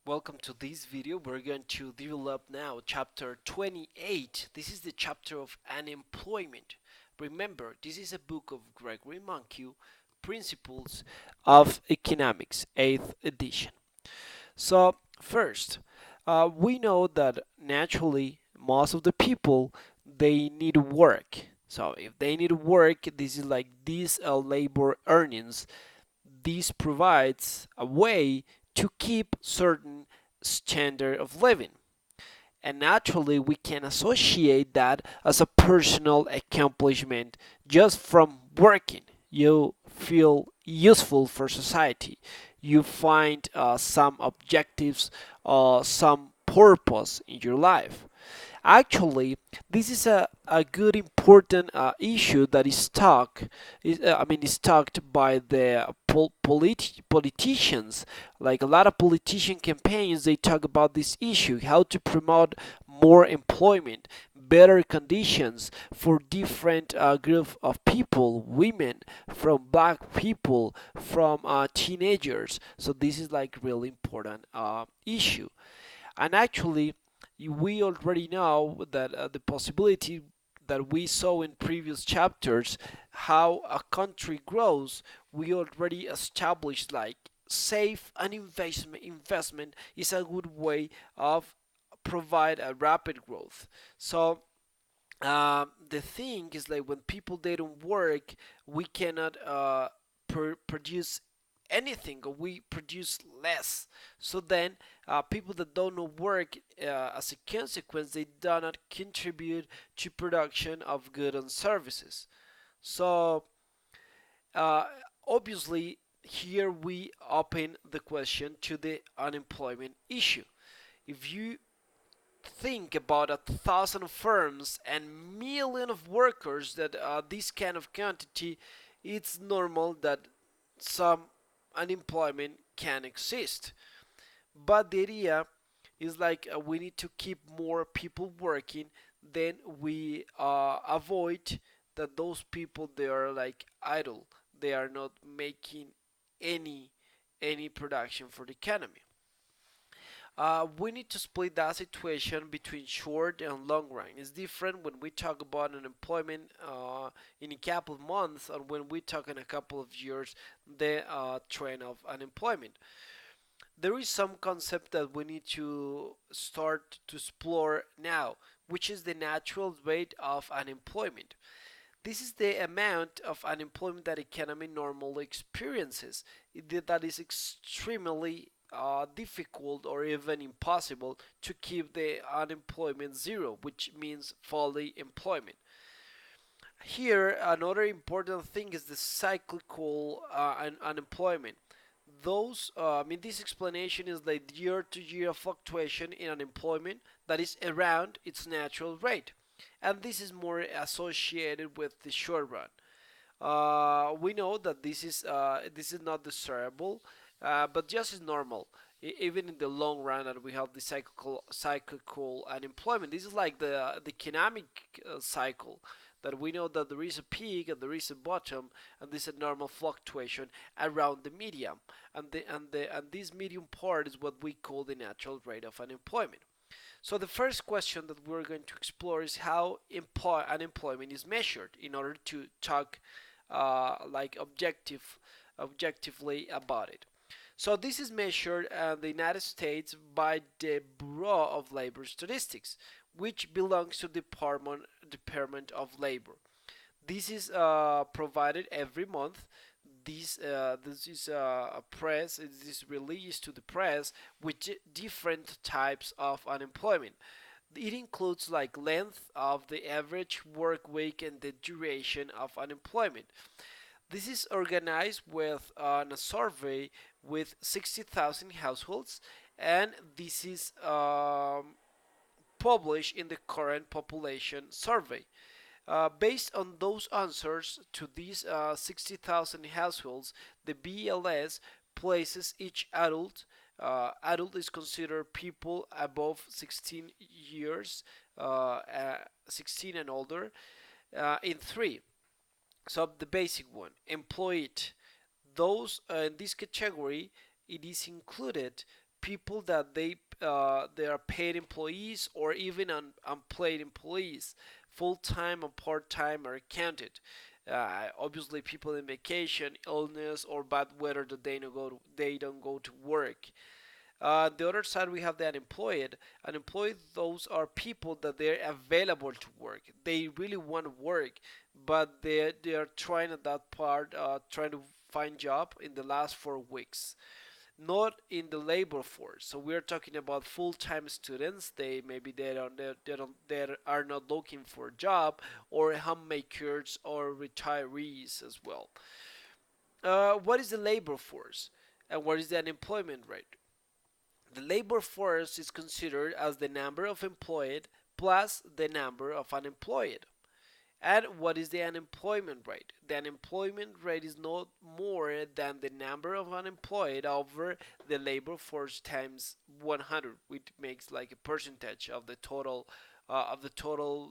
Welcome to this video. We're going to develop now chapter 28. This is the chapter of unemployment. Remember, this is a book of Gregory Mankiw, Principles of Economics, 8th edition. So, first, we know that naturally most of the people they need work. So, if they need work, this is like these labor earnings. This provides a way to keep certain standard of living. And naturally, we can associate that as a personal accomplishment just from working. You feel useful for society. You find some objectives, some purpose in your life. Actually, this is a good important issue that is is talked by the politicians. Like a lot of politician campaigns, they talk about this issue, how to promote more employment, better conditions for different group of people, women, from black people, from teenagers. So this is like really important issue. And actually, we already know that the possibility that we saw in previous chapters, how a country grows, we already established like safe and investment is a good way of provide a rapid growth. So the thing is like when people they don't work, we cannot produce anything, or we produce less. So then people that don't work, as a consequence, they do not contribute to production of goods and services. So uh, obviously here we open the question to the unemployment issue. If you think about 1,000 firms and million of workers that this kind of quantity, it's normal that some unemployment can exist. But the idea is like we need to keep more people working, then we avoid that those people they are like idle, they are not making any any production for the economy. We need to split that situation between short and long run. It's different when we talk about unemployment in a couple of months, and when we talk in a couple of years, the trend of unemployment. There is some concept that we need to start to explore now, which is the natural rate of unemployment. This is the amount of unemployment that economy normally experiences. That is extremely difficult or even impossible to keep the unemployment zero, which means falling employment. Here, another important thing is the cyclical unemployment. This explanation is the year-to-year fluctuation in unemployment that is around its natural rate, and this is more associated with the short run. We know that this is not desirable, but just is normal. Even in the long run, that we have the cyclical unemployment. This is like the economic cycle, that we know that there is a peak and there is a bottom, and this is a normal fluctuation around the medium, and this medium part is what we call the natural rate of unemployment. So the first question that we're going to explore is how unemployment is measured in order to talk like objectively about it. So this is measured in the United States by the Bureau of Labor Statistics, which belongs to the Department of Labor. This is provided every month. This is a press. It is released to the press with different types of unemployment. It includes like length of the average work week and the duration of unemployment. This is organized with a survey with 60,000 households, and this is published in the current population survey. Based on those answers to these 60,000 households, the BLS places each adult is considered people above 16 years, 16 and older, in three. So the basic one, employed. Those in this category, it is included people that they are paid employees or even unpaid employees. Full time and part time are counted. Obviously, people in vacation, illness, or bad weather that they don't go to work. The other side, we have the unemployed. Unemployed, those are people that they're available to work. They really want to work, but they are trying at that part, trying to find job in the last 4 weeks, not in the labor force. So we're talking about full-time students. They maybe they are not looking for a job, or homemakers or retirees as well. What is the labor force, and what is the unemployment rate? The labor force is considered as the number of employed plus the number of unemployed. And what is the unemployment rate? The unemployment rate is not more than the number of unemployed over the labor force times 100, which makes like a percentage of the total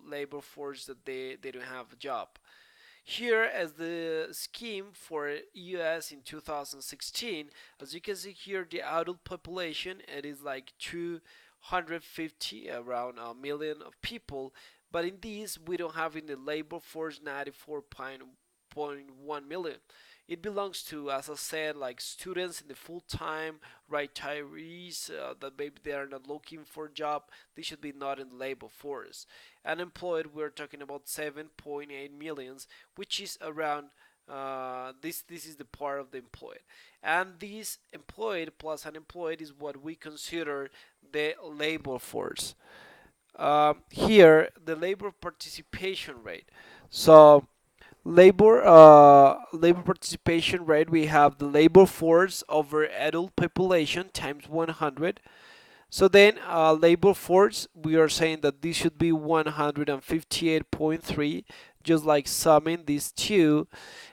labor force that they don't have a job. Here as the scheme for US in 2016, as you can see here, the adult population, it is like 250, around a million of people, but in this we don't have in the labor force 94.1 million. It belongs to, as I said, like students in the full-time, retirees that maybe they are not looking for a job. They should be not in the labor force. Unemployed, we're talking about 7.8 millions, which is around this is the part of the employed, and this employed plus unemployed is what we consider the labor force. Here the labor participation rate. So labor participation rate, we have the labor force over adult population times 100. So then labor force, we are saying that this should be 158.3, just like summing these two.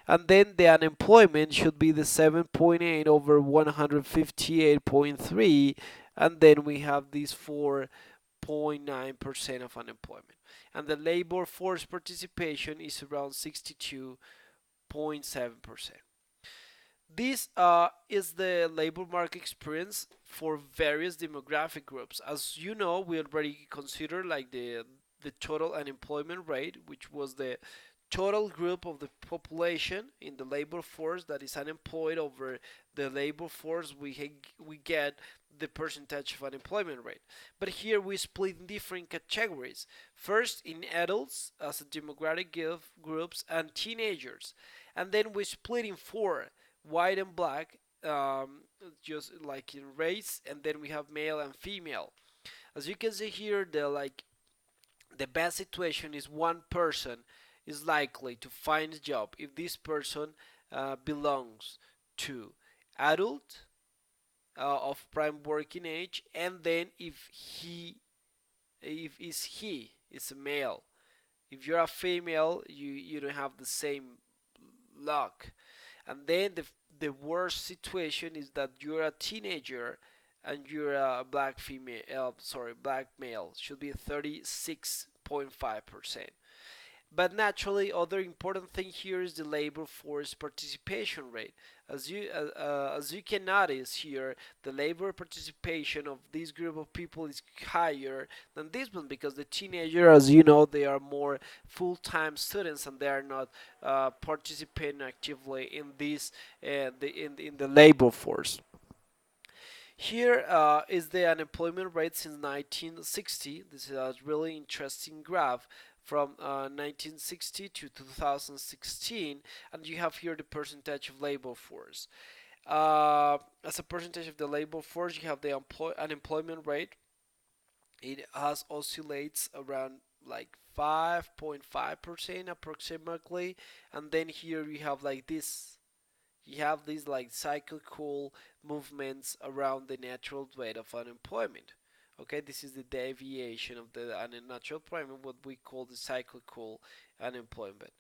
And then the unemployment should be the 7.8 over 158.3. And then we have this 4.9% of unemployment. And the labor force participation is around 62.7%. This is the labor market experience for various demographic groups. As you know, we already considered like the total unemployment rate, which was the total group of the population in the labor force that is unemployed over the labor force. We get the percentage of unemployment rate. But here we split in different categories. First, in adults as a demographic groups and teenagers, and then we split in four: white and black, just like in race, and then we have male and female. As you can see here, the best situation is one person is likely to find a job if this person belongs to adult, of prime working age, and then if he is a male. If you're a female, you don't have the same luck. And then the worst situation is that you're a teenager and you're a black female, black male, should be 36.5%. But naturally, other important thing here is the labor force participation rate. As you can notice here, the labor participation of this group of people is higher than this one, because the teenager, as you know, they are more full-time students and they are not participating actively in this in the labor force. Here is the unemployment rate since 1960. This is a really interesting graph from 1960 to 2016, and you have here the percentage of labor force. As a percentage of the labor force, you have the unemployment rate. It has oscillates around like 5.5% approximately, and then here you have like this, you have these like cyclical movements around the natural rate of unemployment. Okay, this is the deviation of the natural employment, what we call the cyclical unemployment.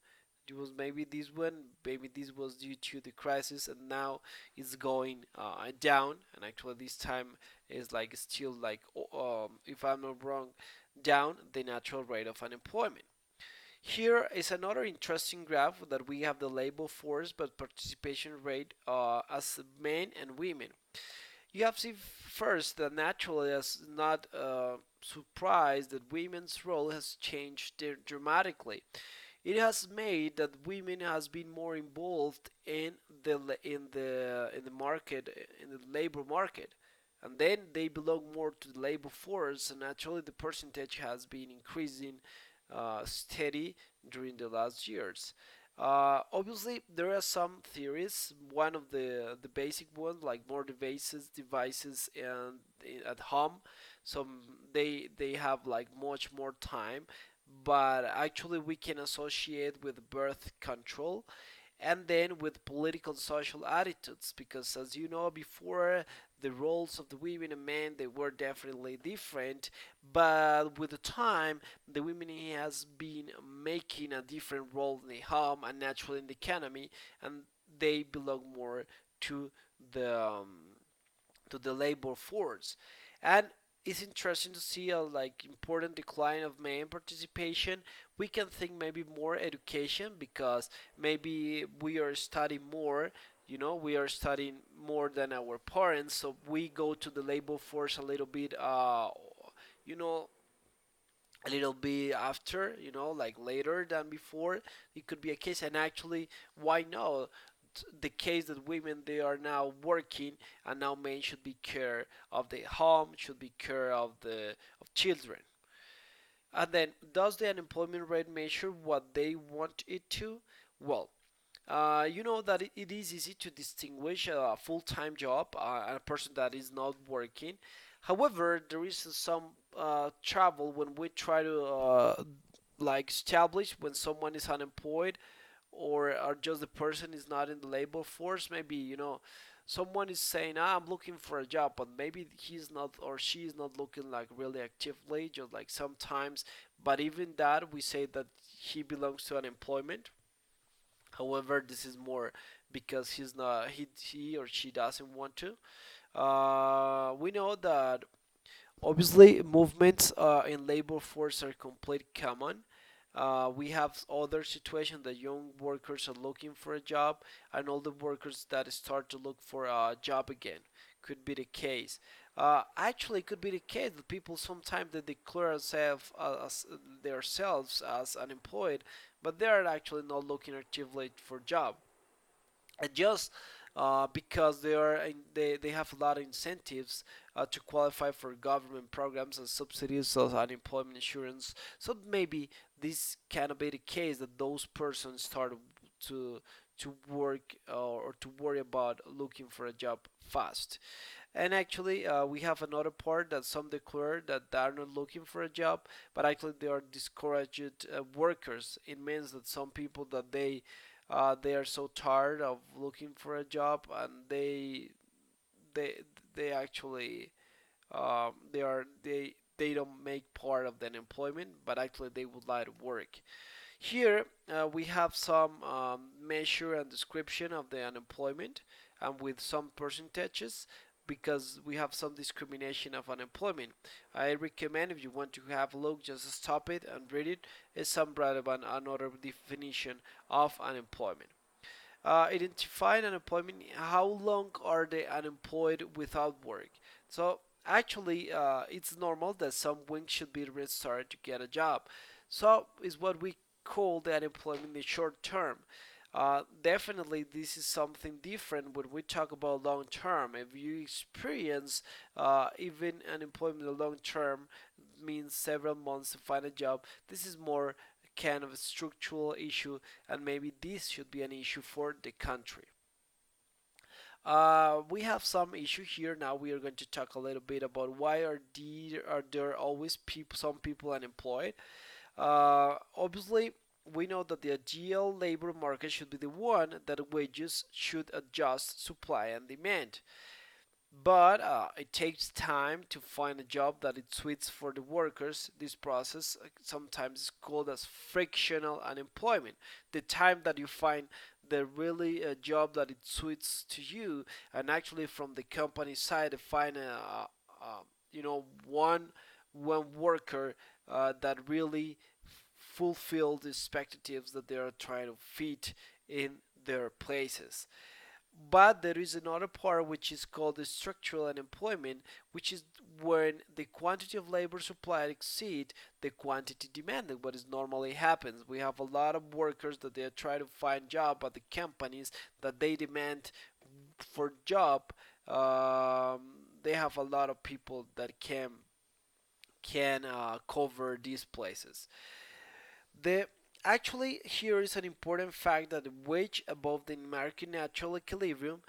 It was maybe this one, maybe this was due to the crisis, and now it's going down. And actually, this time is like still like, if I'm not wrong, down the natural rate of unemployment. Here is another interesting graph that we have the labor force but participation rate as men and women. You have to see first that naturally is not surprised that women's role has changed dramatically. It has made that women has been more involved in the market, in the labor market, and then they belong more to the labor force, and naturally the percentage has been increasing steady during the last years. Obviously, there are some theories. One of the basic ones, like more devices and at home, some they have like much more time, but actually we can associate with birth control and then with political and social attitudes, because as you know before, the roles of the women and men, they were definitely different, but with the time the women has been making a different role in the home and naturally in the economy, and they belong more to the labor force. And it's interesting to see a like important decline of male participation. We can think maybe more education, because maybe we are studying more. We are studying more than our parents, so we go to the labor force a little bit. You know, a little bit after, like later than before. It could be a case, and actually, why not? The case that women they are now working, and now men should be care of the home, should be care of the of children. And then, does the unemployment rate measure what they want it to? Well, you know that it is easy to distinguish a full-time job and a person that is not working. However, there is some trouble when we try to like establish when someone is unemployed, or just the person is not in the labor force. Maybe someone is saying, I'm looking for a job, but maybe he's not or she is not looking like really actively, just like sometimes. But even that, we say that he belongs to unemployment. However, this is more because he or she doesn't want to. We know that obviously movements in labor force are completely common. We have other situations that young workers are looking for a job, and older workers that start to look for a job again. Could be the case. Actually, it could be the case that people sometimes they declare themselves as unemployed, but they are actually not looking actively for job, and just because they have a lot of incentives to qualify for government programs and subsidies of unemployment insurance. So maybe this cannot be the case that those persons start to work or to worry about looking for a job fast. And actually, we have another part that some declare that they are not looking for a job, but actually they are discouraged workers. It means that some people that they are so tired of looking for a job, and they they actually they don't make part of the unemployment, but actually they would like to work. Here we have some measure and description of the unemployment, and with some percentages, because we have some discrimination of unemployment. I recommend, if you want to have a look, just stop it and read it. It's some relevant another definition of unemployment. Identifying unemployment. How long are they unemployed without work? So actually, it's normal that some wings should be restarted to get a job. So is what we call the unemployment in the short term. Definitely, this is something different when we talk about long term. If you experience even unemployment in the long term, means several months to find a job. This is more kind of a structural issue, and maybe this should be an issue for the country. We have some issue here. Now we are going to talk a little bit about why are there always some people unemployed. Obviously, we know that the ideal labor market should be the one that wages should adjust supply and demand. But it takes time to find a job that it suits for the workers. This process sometimes is called as frictional unemployment. The time that you find the really job that it suits to you, and actually from the company side to find one worker that really fulfill the expectations that they are trying to fit in their places. But there is another part which is called the structural unemployment, which is when the quantity of labor supplied exceed the quantity demanded. What is normally happens, we have a lot of workers that they are trying to find job at the companies that they demand for job. They have a lot of people that can cover these places. The Actually, here is an important fact that the wage above the market natural equilibrium,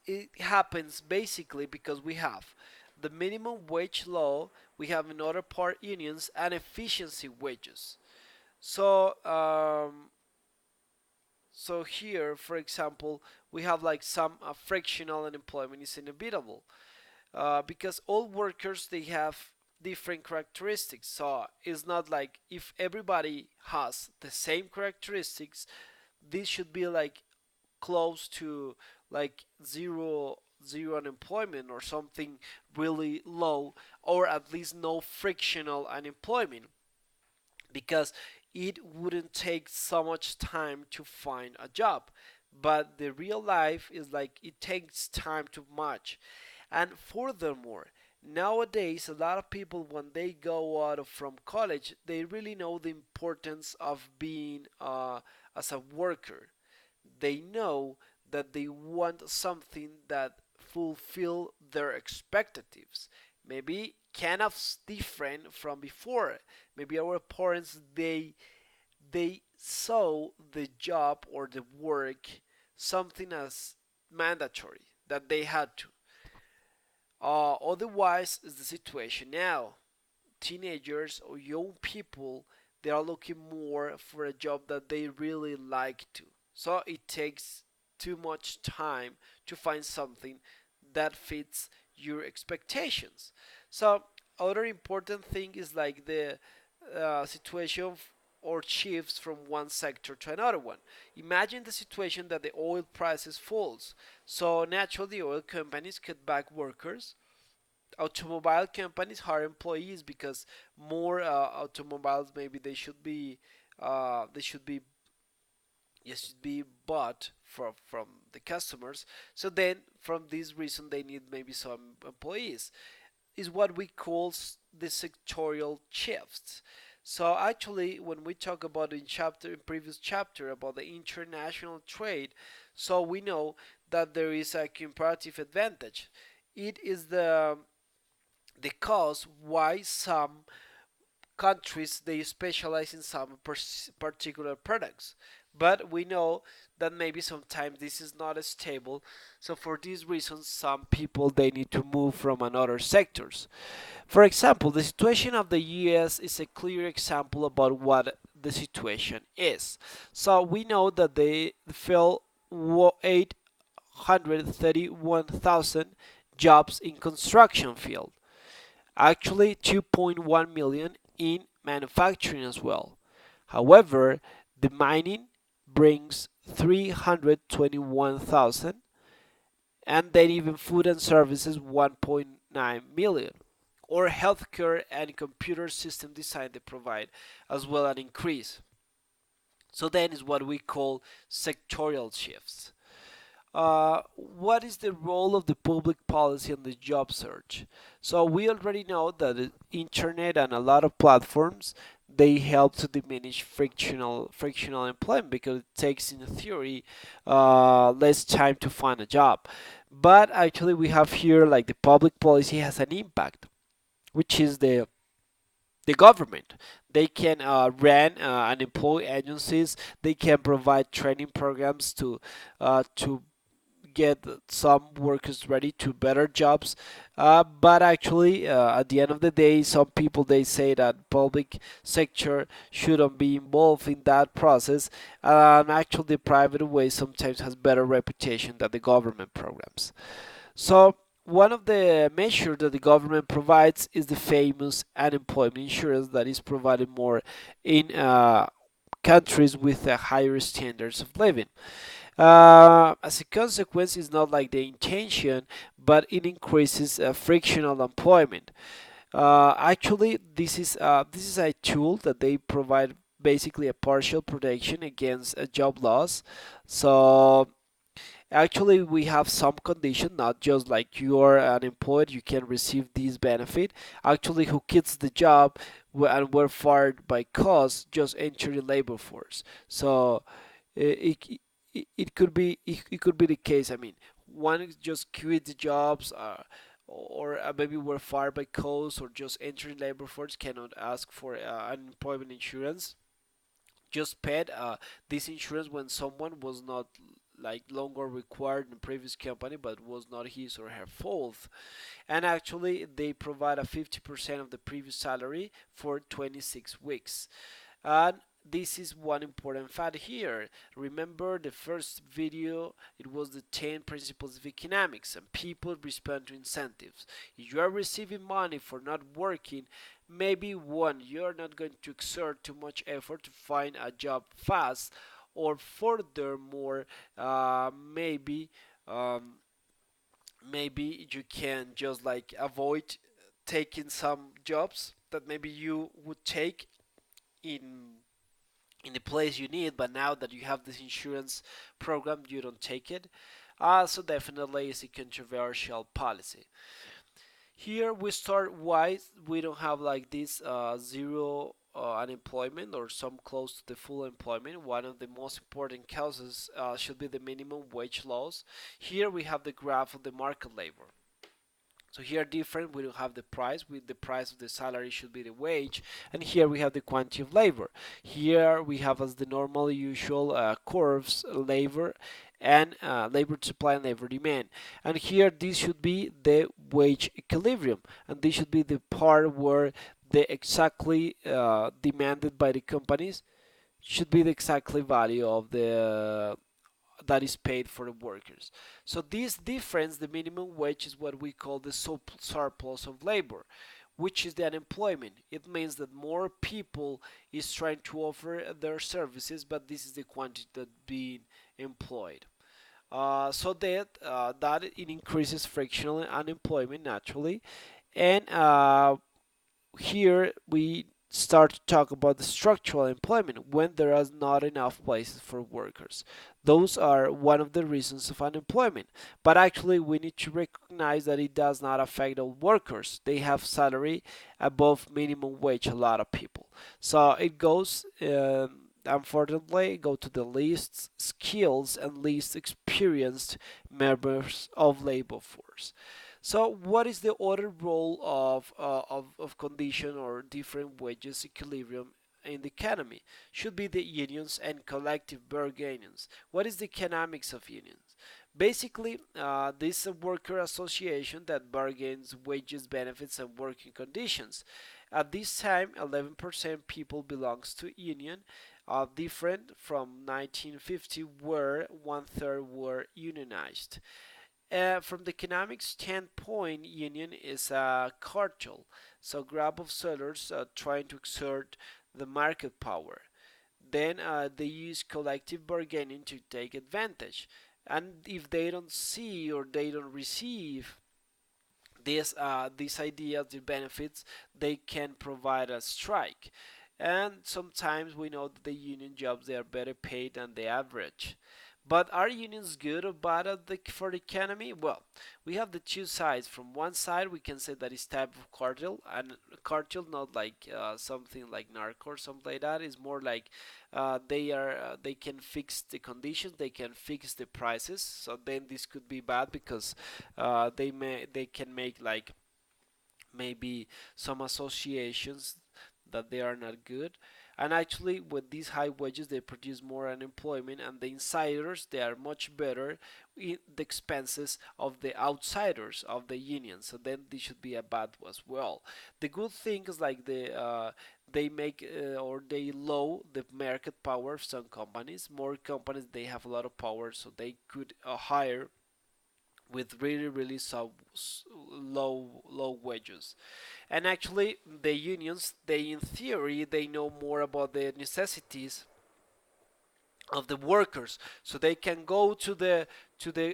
it happens basically because we have the minimum wage law, we have in other part unions and efficiency wages. So here, for example, we have like some frictional unemployment is inevitable because all workers they have different characteristics. So it's not like if everybody has the same characteristics, this should be like close to like zero unemployment or something really low, or at least no frictional unemployment, because it wouldn't take so much time to find a job. But the real life is like it takes time too much. And furthermore, nowadays a lot of people when they go out of from college, they really know the importance of being as a worker. They know that they want something that fulfill their expectations. Maybe kind of different from before. Maybe our parents they saw the job or the work something as mandatory that they had to. Otherwise, is the situation now. Teenagers or young people they are looking more for a job that they really like to. So it takes too much time to find something that fits your expectations. So other important thing is like the situation or shifts from one sector to another one. Imagine the situation that the oil prices falls. So naturally oil companies cut back workers. Automobile companies hire employees because more automobiles maybe they should be yes be bought from the customers. So then from this reason they need maybe some employees, is what we call the sectorial shifts. So actually, when we talk about in previous chapter about the international trade, so we know that there is a comparative advantage. It is the cause why some countries they specialize in some particular products, but we know that maybe sometimes this is not as stable. So for these reasons some people they need to move from another sectors. For example, the situation of the US is a clear example about what the situation is. So we know that they fell 831,000 jobs in construction field, actually 2.1 million in manufacturing as well. However, the mining brings 321,000, and then even food and services 1.9 million. Or healthcare and computer system design they provide as well an increase. So then is what we call sectorial shifts. What is the role of the public policy on the job search? So we already know that the internet and a lot of platforms they help to diminish frictional employment because it takes in theory less time to find a job. But actually we have here like the public policy has an impact, which is the government. They can run and employ agencies. They can provide training programs to get some workers ready to better jobs. But actually, at the end of the day, some people they say that public sector shouldn't be involved in that process. And actually, the private way sometimes has better reputation than the government programs. So one of the measures that the government provides is the famous unemployment insurance that is provided more in countries with higher standards of living. As a consequence, it's not like the intention, but it increases frictional employment. Actually, this is a tool that they provide basically a partial protection against a job loss. So Actually, we have some condition, not just like you are unemployed, you can receive this benefit. Actually, who quits the job and were fired by cause just enter the labor force. So it could be it could be the case. I mean, one just quit the jobs, or maybe were fired by cause, or just entering labor force cannot ask for unemployment insurance. Just paid this insurance when someone was not like longer required in the previous company, but was not his or her fault. And actually, they provide a 50% of the previous salary for 26 weeks. And this is one important fact here. Remember the first video, it was the 10 principles of economics, and people respond to incentives. If you are receiving money for not working, maybe one, you're not going to exert too much effort to find a job fast, or furthermore, maybe um, maybe you can just like avoid taking some jobs that maybe you would take in the place you need, but now that you have this insurance program, you don't take it. So definitely it's a controversial policy. Here we start why we don't have like this zero unemployment or some close to the full employment. One of the most important causes should be the minimum wage laws. Here we have the graph of the market labor. So here different, we don't have the price. With the price of the salary should be the wage, and here we have the quantity of labor. Here we have as the normal usual curves, labor and labor supply and labor demand. And here this should be the wage equilibrium, and this should be the part where the exactly demanded by the companies should be the exactly value of the that is paid for the workers. So this difference, the minimum wage, is what we call the surplus of labor, which is the unemployment. It means that more people is trying to offer their services, but this is the quantity that being employed. So that it increases frictional unemployment naturally, and here we start to talk about the structural employment when there are not enough places for workers. Those are one of the reasons of unemployment. But actually, we need to recognize that it does not affect all workers. They have salary above minimum wage, a lot of people. So it goes. Unfortunately, go to the least skills and least experienced members of labor force. So, what is the other role of condition or different wages equilibrium in the economy? Should be the unions and collective bargainings. What is the economics of unions? Basically, this is a worker association that bargains wages, benefits, and working conditions. At this time, 11% people belongs to union, different from 1950, where one third were unionized. From the economic standpoint, union is a cartel, so group of sellers trying to exert the market power. Then they use collective bargaining to take advantage. And if they don't see or they don't receive these ideas, the benefits, they can provide a strike. And sometimes we know that the union jobs they are better paid than the average. But are unions good or bad for the economy? Well, we have the two sides. From one side, we can say that it's type of cartel, and cartel not like something like narco or something like that. It's more like they can fix the conditions, they can fix the prices. So then this could be bad because they can make like maybe some associations that they are not good. And actually, with these high wages, they produce more unemployment, and the insiders they are much better in the expenses of the outsiders of the union. So then this should be a bad as well. The good thing is like they make or they low the market power of some companies. More companies they have a lot of power, so they could hire with really low wages. And actually the unions they in theory they know more about the necessities of the workers, so they can go to the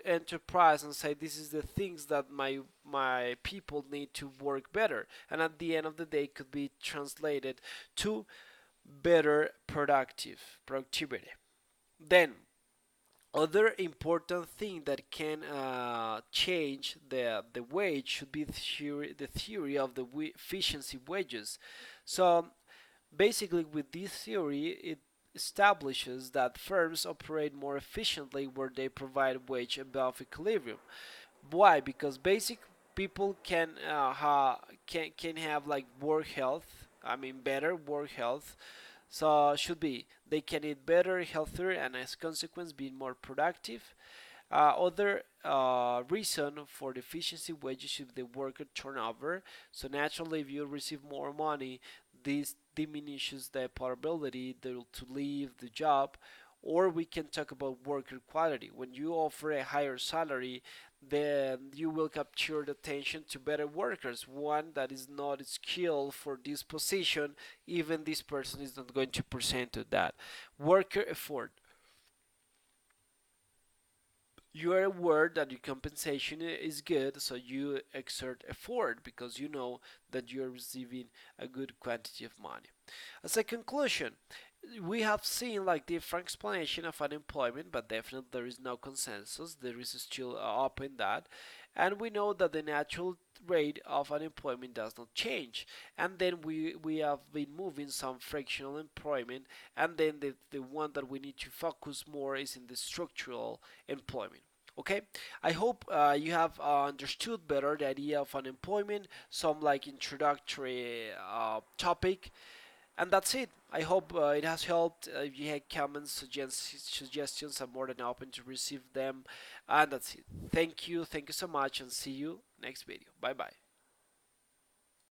enterprise and say this is the things that my people need to work better, and at the end of the day could be translated to better productivity. Then Other important thing that can change the wage should be the theory of the efficiency wages. So basically, with this theory, it establishes that firms operate more efficiently where they provide wage above equilibrium. Why? Because basic people can have like work health. I mean, better work health. So should be they can eat better, healthier, and as consequence, be more productive. Other reason for the efficiency wages should be the worker turnover. So naturally, if you receive more money, this diminishes the probability to leave the job. Or we can talk about worker quality. When you offer a higher salary, then you will capture the attention to better workers. One that is not skilled for this position, even this person is not going to present to that. Worker effort, you are aware that your compensation is good, so you exert effort because you know that you are receiving a good quantity of money. As a conclusion, we have seen like different explanation of unemployment, but definitely there is no consensus. There is still open that, and we know that the natural rate of unemployment does not change. And then we have been moving some frictional employment, and then the one that we need to focus more is in the structural employment. Okay, I hope you have understood better the idea of unemployment, some like introductory topic, and that's it. I hope it has helped. If you had comments, suggestions, I'm more than open to receive them. And that's it. Thank you so much, and see you next video. Bye bye.